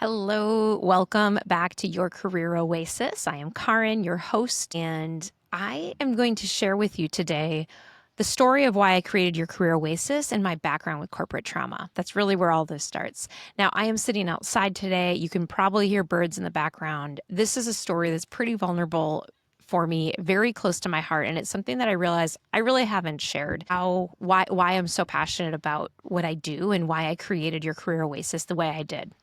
Hello, welcome back to Your Career Oasis. I am Karin, your host, and I am going to share with you today the story of why I created Your Career Oasis and my background with corporate trauma. That's really where all this starts. Now, I am sitting outside today. You can probably hear birds in the background. This is a story that's pretty vulnerable for me, very close to my heart, and it's something that I realize I really haven't shared. Why I'm so passionate about what I do and why I created Your Career Oasis the way I did.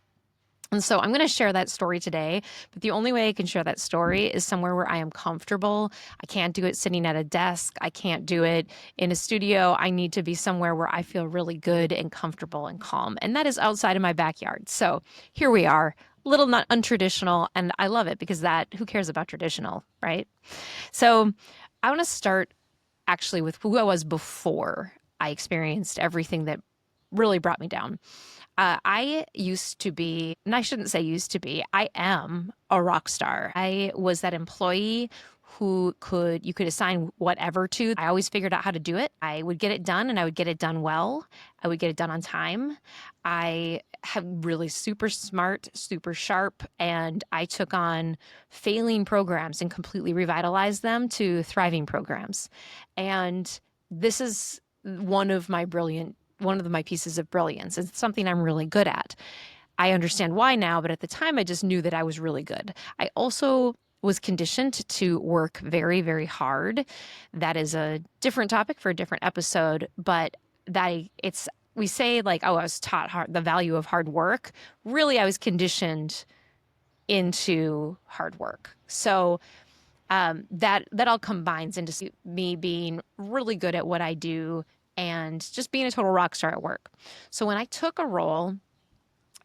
And so I'm going to share that story today, but the only way I can share that story is somewhere where I am comfortable. I can't do it sitting at a desk. I can't do it in a studio. I need to be somewhere where I feel really good and comfortable and calm. And that is outside of my backyard. So here we are, a little not untraditional, and I love it because who cares about traditional, right? So I want to start actually with who I was before I experienced everything that really brought me down. I used to be, and I shouldn't say used to be, I am a rock star. I was that employee who you could assign whatever to. I always figured out how to do it. I would get it done and I would get it done well. I would get it done on time. I have really super smart, super sharp, and I took on failing programs and completely revitalized them to thriving programs. And this is one of my pieces of brilliance. It's something I'm really good at. I understand why now, but at the time I just knew that I was really good. I also was conditioned to work very, very hard. That is a different topic for a different episode, but we say like, oh, I was taught the value of hard work. Really, I was conditioned into hard work. So that all combines into me being really good at what I do and just being a total rock star at work. So when I took a role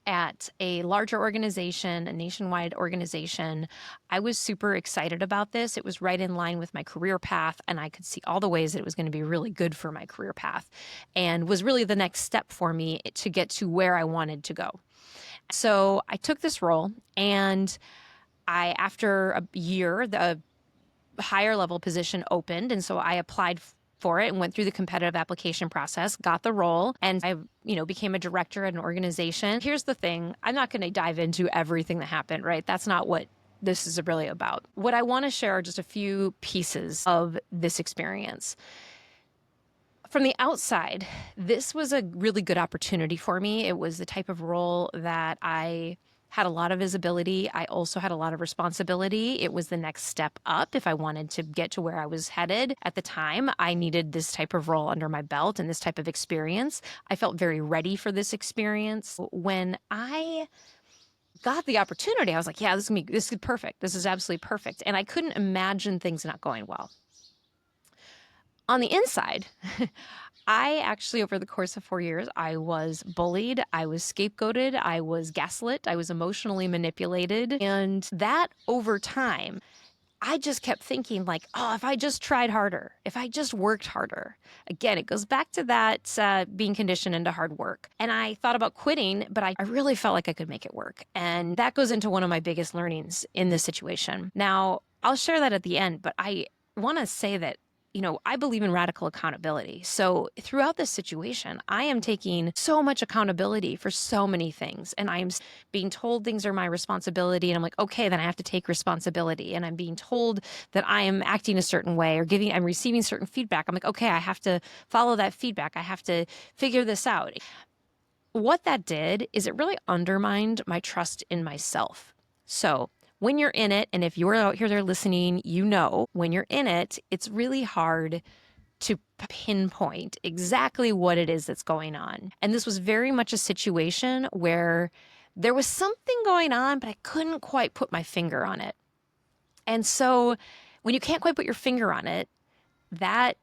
at a larger organization, a nationwide organization, I was super excited about this. It was right in line with my career path, and I could see all the ways that it was going to be really good for my career path and was really the next step for me to get to where I wanted to go. So I took this role, and after a year, the higher level position opened, and so I applied for it and went through the competitive application process, got the role, and I became a director at an organization. Here's the thing, I'm not going to dive into everything that happened, right? That's not what this is really about. What I want to share are just a few pieces of this experience. From the outside, this was a really good opportunity for me. It was the type of role that I had a lot of visibility. I also had a lot of responsibility. It was the next step up if I wanted to get to where I was headed. At the time, I needed this type of role under my belt and this type of experience. I felt very ready for this experience. When I got the opportunity, I was like, yeah, this is perfect. This is absolutely perfect. And I couldn't imagine things not going well. On the inside, I actually, over the course of 4 years, I was bullied, I was scapegoated, I was gaslit, I was emotionally manipulated. And that over time, I just kept thinking like, oh, if I just tried harder, if I just worked harder. Again, it goes back to that being conditioned into hard work. And I thought about quitting, but I really felt like I could make it work. And that goes into one of my biggest learnings in this situation. Now, I'll share that at the end, but I want to say that I believe in radical accountability. So throughout this situation, I am taking so much accountability for so many things. And I'm being told things are my responsibility. And I'm like, okay, then I have to take responsibility. And I'm being told that I am acting a certain way or I'm receiving certain feedback. I'm like, okay, I have to follow that feedback. I have to figure this out. What that did is it really undermined my trust in myself. So when you're in it, and if you're out here there listening, when you're in it, it's really hard to pinpoint exactly what it is that's going on. And this was very much a situation where there was something going on, but I couldn't quite put my finger on it. And so when you can't quite put your finger on it, that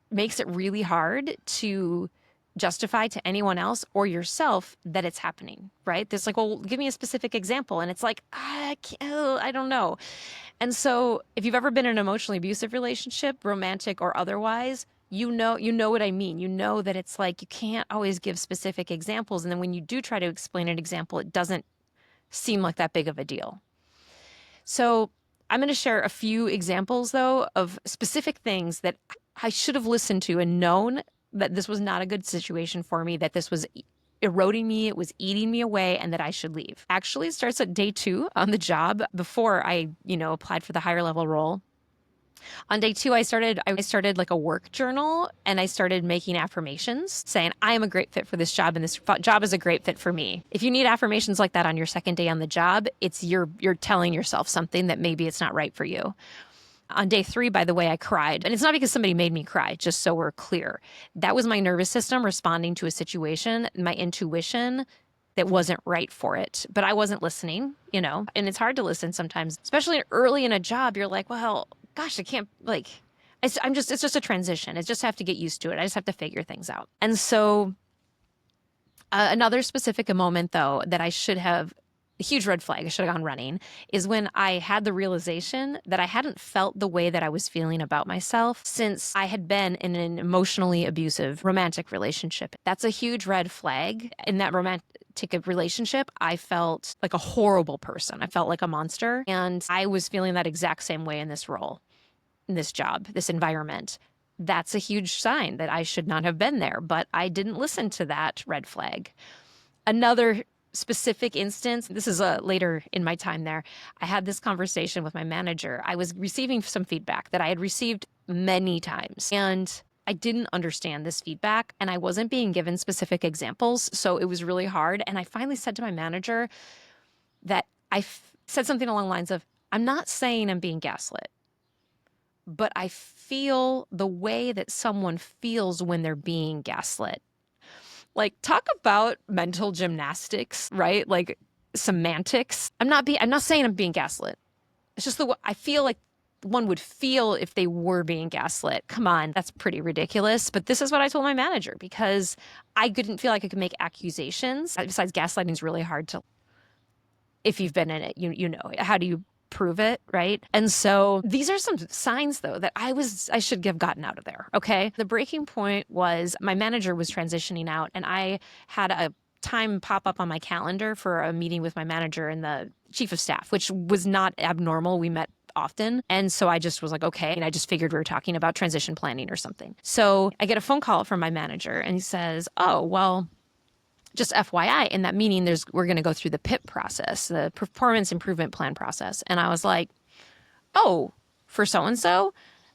makes it really hard to justify to anyone else or yourself that it's happening, right? There's like, well, give me a specific example. And it's like, I don't know. And so if you've ever been in an emotionally abusive relationship, romantic or otherwise, you know what I mean. You know that it's like, you can't always give specific examples. And then when you do try to explain an example, it doesn't seem like that big of a deal. So I'm going to share a few examples though of specific things that I should have listened to and known that this was not a good situation for me, that this was eroding me, it was eating me away, and that I should leave. Actually, it starts at day 2 on the job before I, applied for the higher level role. On day 2, I started like a work journal, and I started making affirmations saying, I am a great fit for this job, and this job is a great fit for me. If you need affirmations like that on your second day on the job, it's you're telling yourself something that maybe it's not right for you. On day 3, by the way, I cried. And it's not because somebody made me cry, just so we're clear. That was my nervous system responding to a situation, my intuition that wasn't right for it. But I wasn't listening, and it's hard to listen sometimes, especially early in a job. You're like, well, gosh, I can't, it's just a transition. I just have to get used to it. I just have to figure things out. And so another specific moment, though, that I should have, a huge red flag, I should have gone running, is when I had the realization that I hadn't felt the way that I was feeling about myself since I had been in an emotionally abusive romantic relationship. That's a huge red flag. In that romantic relationship, I felt like a horrible person. I felt like a monster. And I was feeling that exact same way in this role, in this job, this environment. That's a huge sign that I should not have been there, but I didn't listen to that red flag. Another specific instance, this is later in my time there, I had this conversation with my manager. I was receiving some feedback that I had received many times, and I didn't understand this feedback, and I wasn't being given specific examples, so it was really hard. And I finally said to my manager that said something along the lines of, I'm not saying I'm being gaslit, but I feel the way that someone feels when they're being gaslit. Like, talk about mental gymnastics, right? Like semantics. I'm not saying I'm being gaslit. It's just I feel like one would feel if they were being gaslit. Come on, that's pretty ridiculous. But this is what I told my manager, because I didn't feel like I could make accusations. Besides, gaslighting is really hard to, if you've been in it, you know, how do you prove it, right? And so these are some signs, though, that I should have gotten out of there, okay? The breaking point was my manager was transitioning out, and I had a time pop up on my calendar for a meeting with my manager and the chief of staff, which was not abnormal. We met often. And so I just was like, okay. And I just figured we were talking about transition planning or something. So I get a phone call from my manager, and he says, oh, well, just FYI, in that meeting, we're going to go through the PIP process, the performance improvement plan process. And I was like, oh, for so-and-so?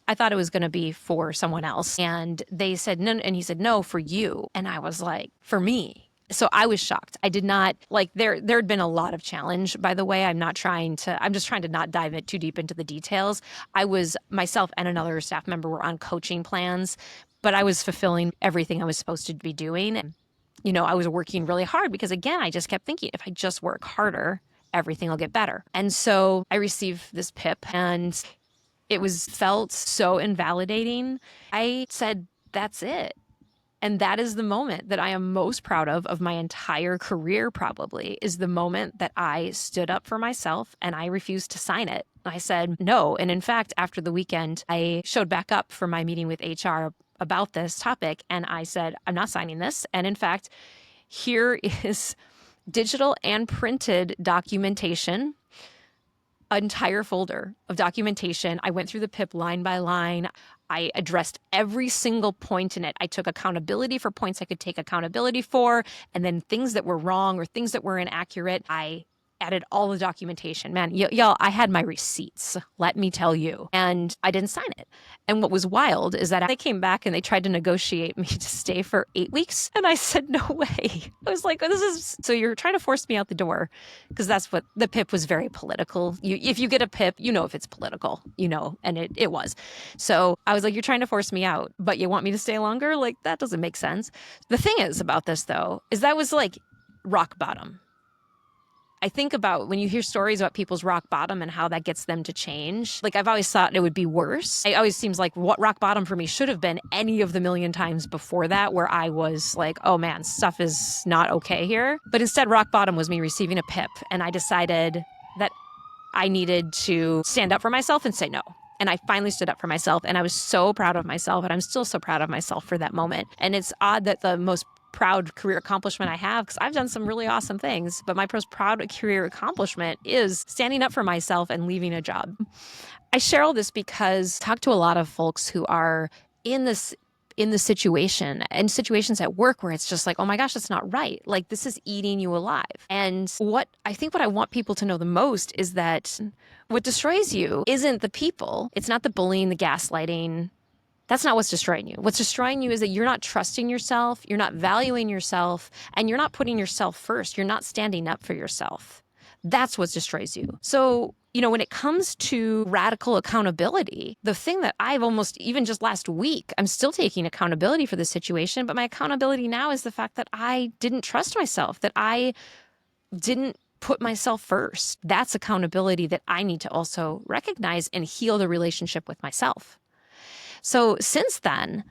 I thought it was going to be for someone else. And they said, no. And he said, no, for you. And I was like, for me. So I was shocked. I did not, there'd been a lot of challenge, by the way. I'm just trying to not dive it too deep into the details. Myself and another staff member were on coaching plans, but I was fulfilling everything I was supposed to be doing. And I was working really hard because, again, I just kept thinking, if I just work harder, everything will get better. And so I received this PIP, and it felt so invalidating. I said, that's it. And that is the moment that I am most proud of my entire career, probably, is the moment that I stood up for myself and I refused to sign it. I said no. And in fact, after the weekend, I showed back up for my meeting with HR about this topic, and I said, I'm not signing this. And in fact, here is digital and printed documentation, an entire folder of documentation. I went through the PIP line by line. I addressed every single point in it. I took accountability for points I could take accountability for, and then things that were wrong or things that were inaccurate, I added all the documentation. Man, y'all, I had my receipts, let me tell you, and I didn't sign it. And what was wild is that they came back and they tried to negotiate me to stay for 8 weeks. And I said, no way. I was like, so you're trying to force me out the door, because that's what the PIP was, very political. If you get a PIP, if it's political, and it was. So I was like, you're trying to force me out, but you want me to stay longer? Like, that doesn't make sense. The thing is about this, though, is that was like rock bottom. I think about when you hear stories about people's rock bottom and how that gets them to change. Like, I've always thought it would be worse. It always seems like what rock bottom for me should have been any of the million times before that, where I was like, oh man, stuff is not okay here. But instead, rock bottom was me receiving a PIP. And I decided that I needed to stand up for myself and say no. And I finally stood up for myself, and I was so proud of myself, and I'm still so proud of myself for that moment. And it's odd that the most proud career accomplishment I have, because I've done some really awesome things, but my most proud career accomplishment is standing up for myself and leaving a job. I share all this because I talk to a lot of folks who are in this in the situation and situations at work where it's just like, oh my gosh, that's not right. Like this is eating you alive. And what I want people to know the most is that what destroys you isn't the people. It's not the bullying, the gaslighting. That's not what's destroying you. What's destroying you is that you're not trusting yourself, you're not valuing yourself, and you're not putting yourself first. You're not standing up for yourself. That's what destroys you. So, when it comes to radical accountability, the thing that I've almost even just last week, I'm still taking accountability for the situation, but my accountability now is the fact that I didn't trust myself, that I didn't put myself first. That's accountability that I need to also recognize and heal the relationship with myself. So since then,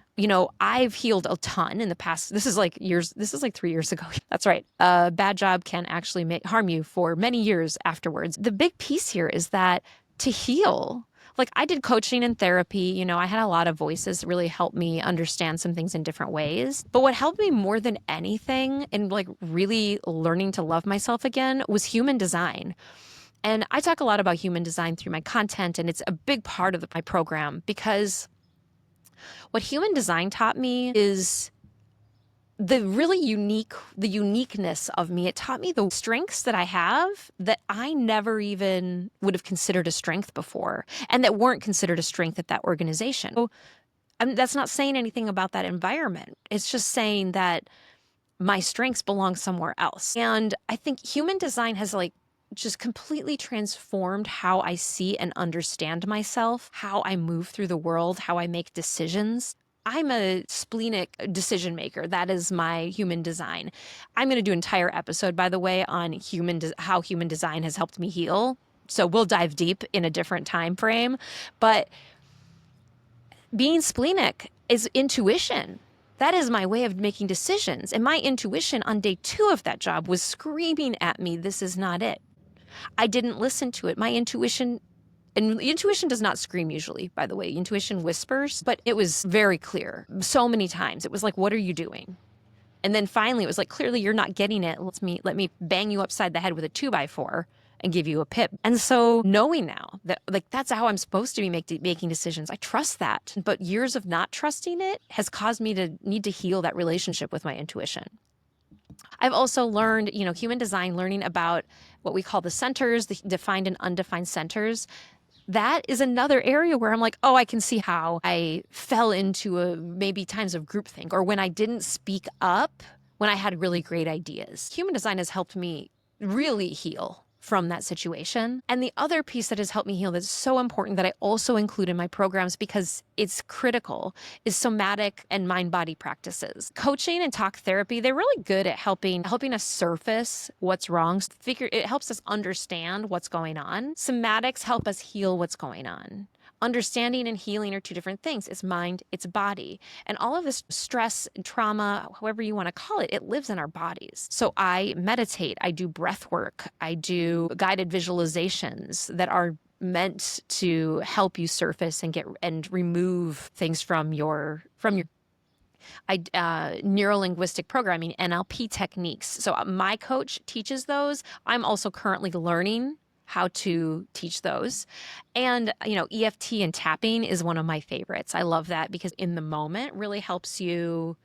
I've healed a ton in the past. This is like 3 years ago. That's right. A bad job can actually harm you for many years afterwards. The big piece here is that to heal, like I did coaching and therapy, I had a lot of voices that really helped me understand some things in different ways. But what helped me more than anything in like really learning to love myself again was human design. And I talk a lot about human design through my content, and it's a big part of my program because what human design taught me is the uniqueness of me. It taught me the strengths that I have that I never even would have considered a strength before, and that weren't considered a strength at that organization. So that's not saying anything about that environment. It's just saying that my strengths belong somewhere else. And I think human design has just completely transformed how I see and understand myself, how I move through the world, how I make decisions. I'm a splenic decision maker. That is my human design. I'm going to do an entire episode, by the way, on how human design has helped me heal. So we'll dive deep in a different time frame. But being splenic is intuition. That is my way of making decisions. And my intuition on day 2 of that job was screaming at me, this is not it. I didn't listen to it. My intuition, and intuition does not scream usually, by the way. Intuition whispers, but it was very clear so many times. It was like, what are you doing? And then finally it was like, clearly you're not getting it. Let me bang you upside the head with a 2x4 and give you a pip. And so knowing now that that's how I'm supposed to be making decisions, I trust that. But years of not trusting it has caused me to need to heal that relationship with my intuition. I've also learned, human design, learning about what we call the centers, the defined and undefined centers. That is another area where I'm like, oh, I can see how I fell into maybe times of groupthink, or when I didn't speak up when I had really great ideas. Human design has helped me really heal from that situation. And the other piece that has helped me heal that's so important that I also include in my programs because it's critical is somatic and mind-body practices. Coaching and talk therapy, they're really good at helping us surface what's wrong. It helps us understand what's going on. Somatics help us heal what's going on. Understanding and healing are two different things. It's mind, it's body. And all of this stress, trauma, however you want to call it, it lives in our bodies. So I meditate, I do breath work, I do guided visualizations that are meant to help you surface and remove things from your neuro-linguistic programming, NLP techniques. So my coach teaches those. I'm also currently learning how to teach those. And, EFT and tapping is one of my favorites. I love that because in the moment really helps you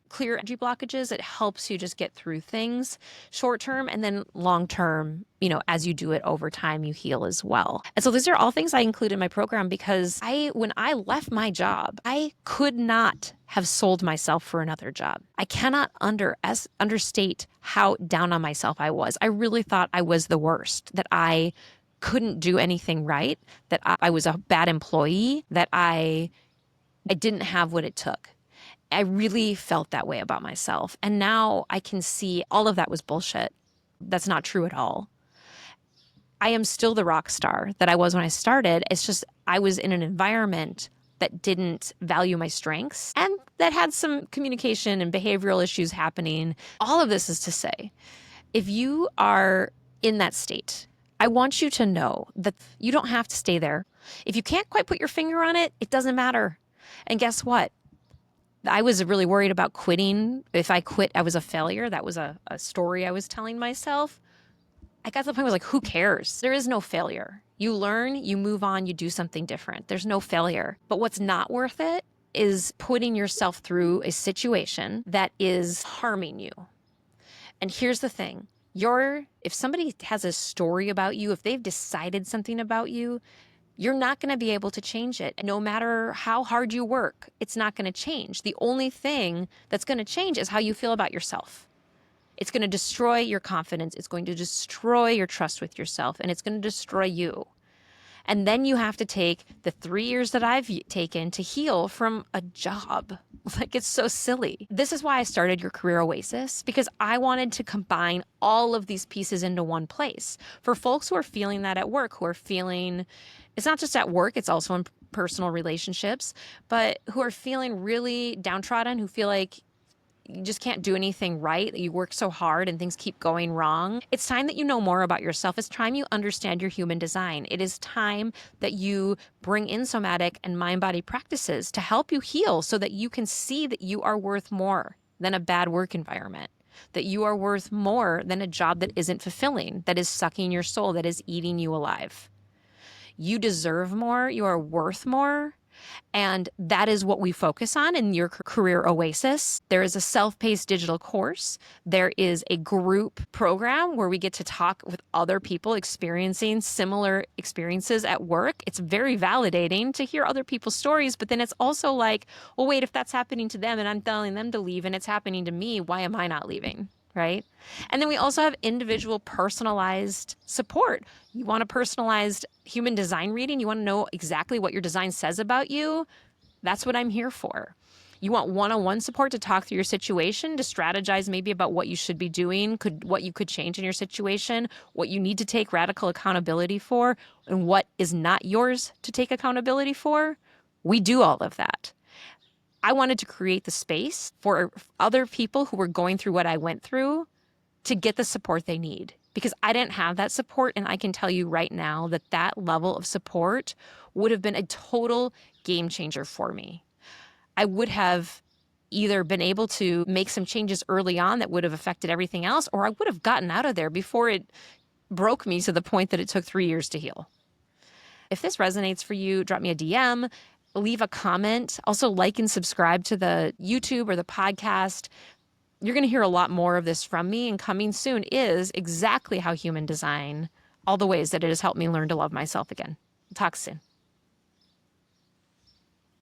clear energy blockages. It helps you just get through things short term, and then long term, as you do it over time, you heal as well. And so these are all things I include in my program because when I left my job, I could not have sold myself for another job. I cannot understate how down on myself I was. I really thought I was the worst, that I couldn't do anything right, that I was a bad employee, that I didn't have what it took. I really felt that way about myself. And now I can see all of that was bullshit. That's not true at all. I am still the rock star that I was when I started. It's just I was in an environment that didn't value my strengths and that had some communication and behavioral issues happening. All of this is to say, if you are in that state, I want you to know that you don't have to stay there. If you can't quite put your finger on it, it doesn't matter. And guess what? I was really worried about quitting. If I quit, I was a failure. That was a story I was telling myself. I got to the point where I was like, who cares? There is no failure. You learn, you move on, you do something different. There's no failure. But what's not worth it is putting yourself through a situation that is harming you. And here's the thing. If somebody has a story about you, if they've decided something about you, you're not going to be able to change it. No matter how hard you work, it's not going to change. The only thing that's going to change is how you feel about yourself. It's going to destroy your confidence. It's going to destroy your trust with yourself, and it's going to destroy you. And then you have to take the 3 years that I've taken to heal from a job. Like, it's so silly. This is why I started Your Career Oasis, because I wanted to combine all of these pieces into one place. For folks who are feeling that at work, who are feeling, it's not just at work, it's also in personal relationships, but who are feeling really downtrodden, who feel like you just can't do anything right, that you work so hard and things keep going wrong. It's time that you know more about yourself. It's time you understand your human design. It is time that you bring in somatic and mind-body practices to help you heal so that you can see that you are worth more than a bad work environment, that you are worth more than a job that isn't fulfilling, that is sucking your soul, that is eating you alive. You deserve more. You are worth more. And that is what we focus on in Your Career Oasis. There is a self-paced digital course. There is a group program where we get to talk with other people experiencing similar experiences at work. It's very validating to hear other people's stories, but then it's also like, well, wait, if that's happening to them and I'm telling them to leave and it's happening to me, why am I not leaving? Right? And then we also have individual personalized support. You want a personalized human design reading? You want to know exactly what your design says about you? That's what I'm here for. You want one-on-one support to talk through your situation, to strategize maybe about what you should be doing, what you could change in your situation, what you need to take radical accountability for, and what is not yours to take accountability for? We do all of that. I wanted to create the space for other people who were going through what I went through to get the support they need, because I didn't have that support. And I can tell you right now that that level of support would have been a total game changer for me. I would have either been able to make some changes early on that would have affected everything else, or I would have gotten out of there before it broke me to the point that it took 3 years to heal. If this resonates for you, drop me a DM, leave a comment. Also, like and subscribe to the YouTube or the podcast. You're going to hear a lot more of this from me, and coming soon is exactly how human design, all the ways that it has helped me learn to love myself again. Talk soon.